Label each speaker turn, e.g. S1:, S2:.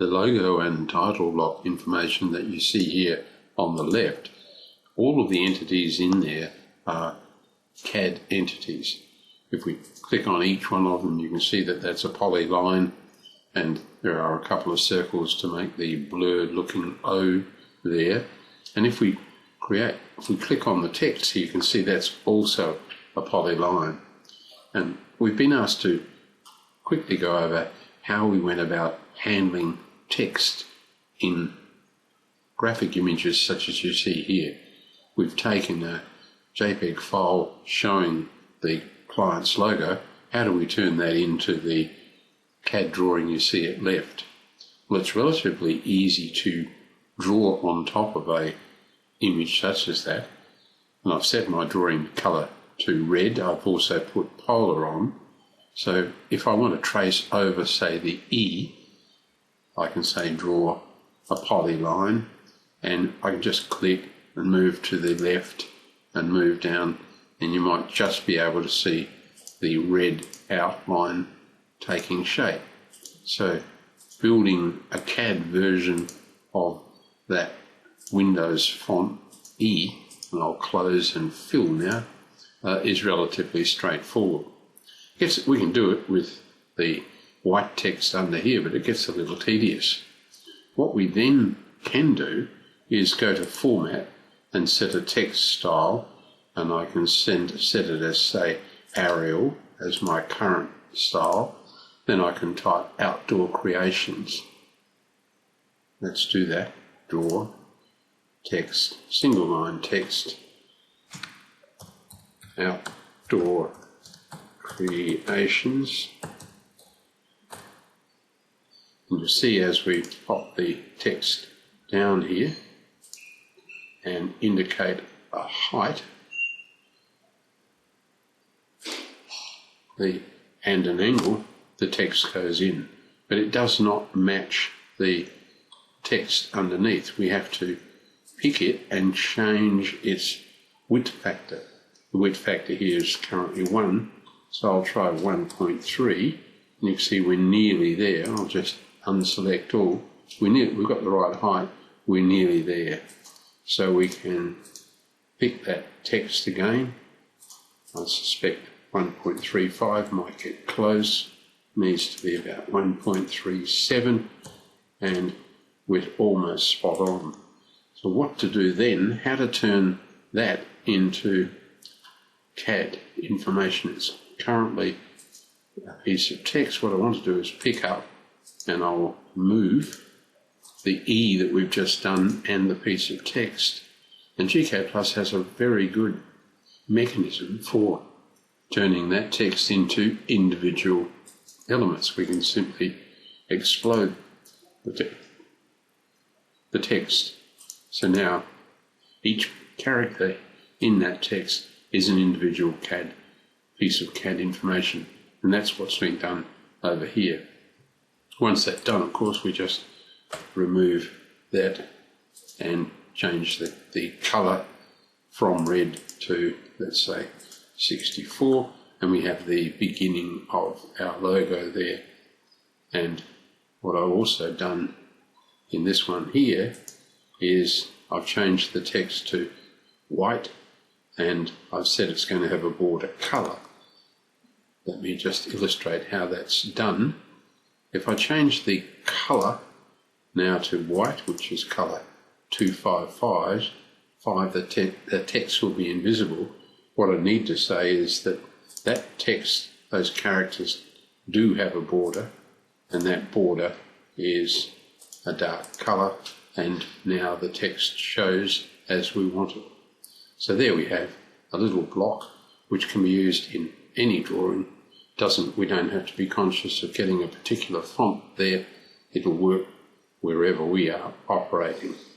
S1: the logo and title block information that you see here on the left, all of the entities in there are CAD entities. If we click on each one of them, you can see that that's a polyline, and there are a couple of circles to make the blurred looking O there. And if we click on the text here, you can see that's also a polyline. And we've been asked to quickly go over how we went about handling text in graphic images such as you see here. We've taken a JPEG file showing the client's logo. How do we turn that into the CAD drawing you see at left? Well, it's relatively easy to draw on top of a image such as that. And I've set my drawing colour to red. I've also put polar on. So if I want to trace over, say, the E, I can say draw a polyline, and I can just click and move to the left and move down, and you might just be able to see the red outline taking shape. So building a CAD version of that Windows font E, and I'll close and fill now, is relatively straightforward. We can do it with the white text under here, but it gets a little tedious. What we then can do is go to Format and set a text style, and I can set it as, say, Arial as my current style. Then I can type Outdoor Creations. Let's do that. Draw, text, single line text, Outdoor Creations. And you'll see as we pop the text down here and indicate a height and an angle, the text goes in, but it does not match the text underneath. We have to pick it and change its width factor. The width factor here is currently 1, so I'll try 1.3, and you can see we're nearly there. I'll just unselect all. We've got the right height, we're nearly there. So we can pick that text again. I suspect 1.35 might get close, needs to be about 1.37, and we're almost spot on. So what to do then, how to turn that into CAD information. It's currently a piece of text. What I want to do is pick up, and I'll move the E that we've just done and the piece of text. And gCADPlus has a very good mechanism for turning that text into individual elements. We can simply explode the text. So now each character in that text is an individual piece of CAD information, and that's what's been done over here. Once that's done, of course, we just remove that and change the colour from red to, let's say, 64, and we have the beginning of our logo there. And what I've also done in this one here is I've changed the text to white, and I've said it's going to have a border colour. Let me just illustrate how that's done. If I change the colour now to white, which is colour 255, the text will be invisible. What I need to say is that that text, those characters, do have a border, and that border is a dark colour, and now the text shows as we want it. So there we have a little block which can be used in any drawing. We don't have to be conscious of getting a particular font there. It'll work wherever we are operating.